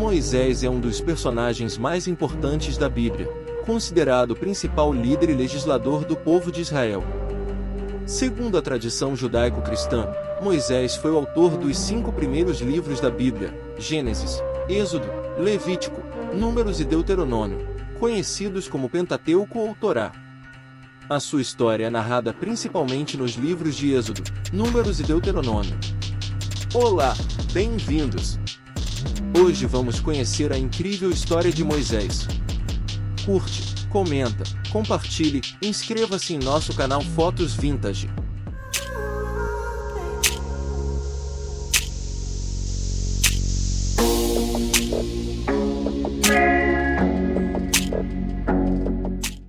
Moisés é um dos personagens mais importantes da Bíblia, considerado o principal líder e legislador do povo de Israel. Segundo a tradição judaico-cristã, Moisés foi o autor dos 5 primeiros livros da Bíblia: Gênesis, Êxodo, Levítico, Números e Deuteronômio, conhecidos como Pentateuco ou Torá. A sua história é narrada principalmente nos livros de Êxodo, Números e Deuteronômio. Olá, bem-vindos! Hoje vamos conhecer a incrível história de Moisés. Curte, comenta, compartilhe, inscreva-se em nosso canal Fotos Vintage.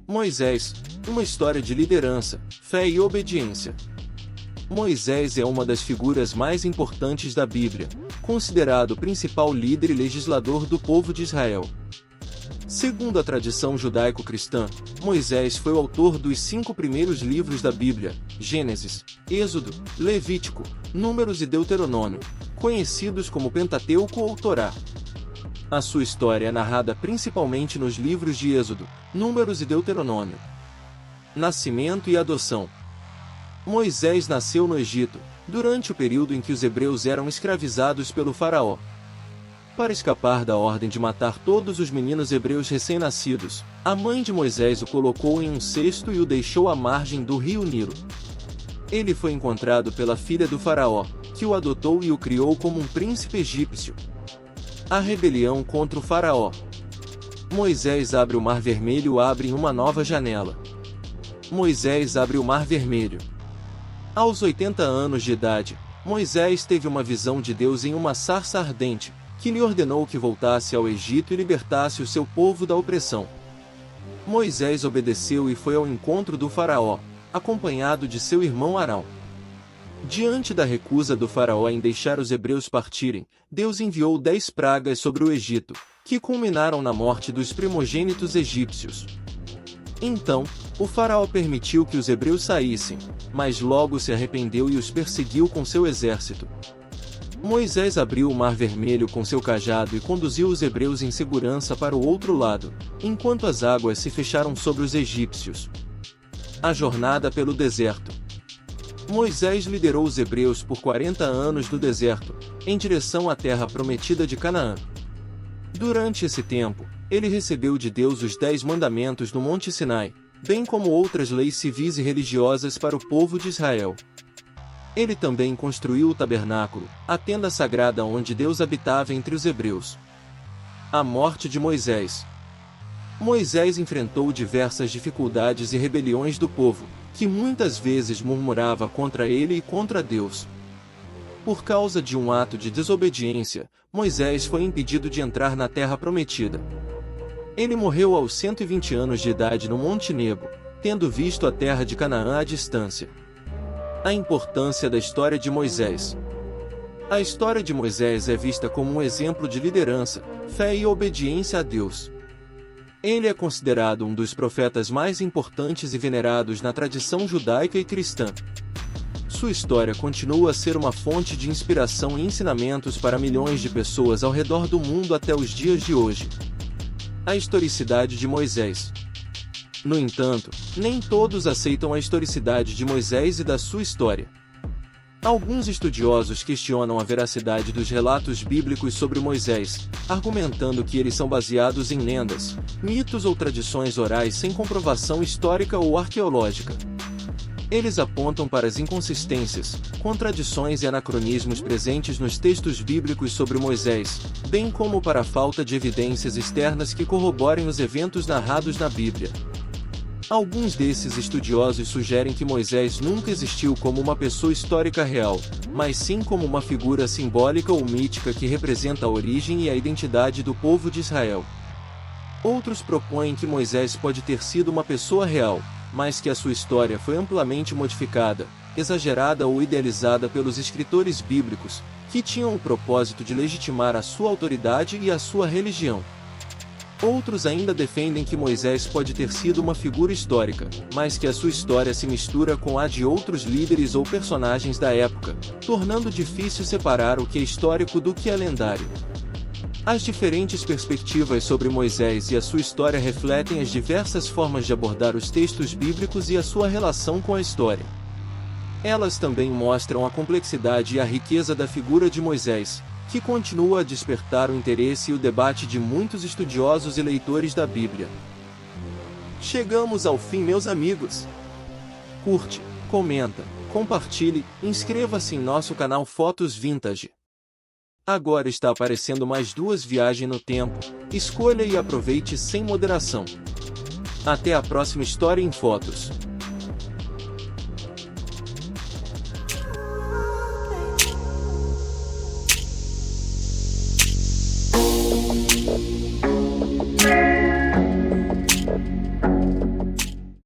Moisés, uma história de liderança, fé e obediência. Moisés é uma das figuras mais importantes da Bíblia, considerado o principal líder e legislador do povo de Israel. Segundo a tradição judaico-cristã, Moisés foi o autor dos 5 primeiros livros da Bíblia: Gênesis, Êxodo, Levítico, Números e Deuteronômio, conhecidos como Pentateuco ou Torá. A sua história é narrada principalmente nos livros de Êxodo, Números e Deuteronômio. Nascimento e adoção. Moisés nasceu no Egito, durante o período em que os hebreus eram escravizados pelo faraó. Para escapar da ordem de matar todos os meninos hebreus recém-nascidos, a mãe de Moisés o colocou em um cesto e o deixou à margem do rio Nilo. Ele foi encontrado pela filha do faraó, que o adotou e o criou como um príncipe egípcio. A rebelião contra o faraó. Moisés abre o Mar Vermelho abre uma nova janela. Moisés abre o Mar Vermelho. Aos 80 anos de idade, Moisés teve uma visão de Deus em uma sarça ardente, que lhe ordenou que voltasse ao Egito e libertasse o seu povo da opressão. Moisés obedeceu e foi ao encontro do faraó, acompanhado de seu irmão Arão. Diante da recusa do faraó em deixar os hebreus partirem, Deus enviou 10 pragas sobre o Egito, que culminaram na morte dos primogênitos egípcios. Então, o faraó permitiu que os hebreus saíssem, mas logo se arrependeu e os perseguiu com seu exército. Moisés abriu o Mar Vermelho com seu cajado e conduziu os hebreus em segurança para o outro lado, enquanto as águas se fecharam sobre os egípcios. A jornada pelo deserto. Moisés liderou os hebreus por 40 anos no deserto, em direção à terra prometida de Canaã. Durante esse tempo, ele recebeu de Deus os 10 mandamentos no Monte Sinai, bem como outras leis civis e religiosas para o povo de Israel. Ele também construiu o tabernáculo, a tenda sagrada onde Deus habitava entre os hebreus. A morte de Moisés. Moisés enfrentou diversas dificuldades e rebeliões do povo, que muitas vezes murmurava contra ele e contra Deus. Por causa de um ato de desobediência, Moisés foi impedido de entrar na terra prometida. Ele morreu aos 120 anos de idade no Monte Nebo, tendo visto a terra de Canaã à distância. A importância da história de Moisés. A história de Moisés é vista como um exemplo de liderança, fé e obediência a Deus. Ele é considerado um dos profetas mais importantes e venerados na tradição judaica e cristã. Sua história continua a ser uma fonte de inspiração e ensinamentos para milhões de pessoas ao redor do mundo até os dias de hoje. A historicidade de Moisés. No entanto, nem todos aceitam a historicidade de Moisés e da sua história. Alguns estudiosos questionam a veracidade dos relatos bíblicos sobre Moisés, argumentando que eles são baseados em lendas, mitos ou tradições orais sem comprovação histórica ou arqueológica. Eles apontam para as inconsistências, contradições e anacronismos presentes nos textos bíblicos sobre Moisés, bem como para a falta de evidências externas que corroborem os eventos narrados na Bíblia. Alguns desses estudiosos sugerem que Moisés nunca existiu como uma pessoa histórica real, mas sim como uma figura simbólica ou mítica que representa a origem e a identidade do povo de Israel. Outros propõem que Moisés pode ter sido uma pessoa real, mas que a sua história foi amplamente modificada, exagerada ou idealizada pelos escritores bíblicos, que tinham o propósito de legitimar a sua autoridade e a sua religião. Outros ainda defendem que Moisés pode ter sido uma figura histórica, mas que a sua história se mistura com a de outros líderes ou personagens da época, tornando difícil separar o que é histórico do que é lendário. As diferentes perspectivas sobre Moisés e a sua história refletem as diversas formas de abordar os textos bíblicos e a sua relação com a história. Elas também mostram a complexidade e a riqueza da figura de Moisés, que continua a despertar o interesse e o debate de muitos estudiosos e leitores da Bíblia. Chegamos ao fim, meus amigos. Curte, comenta, compartilhe, inscreva-se em nosso canal Fotos Vintage. Agora está aparecendo mais 2 viagens no tempo, escolha e aproveite sem moderação. Até a próxima história em fotos.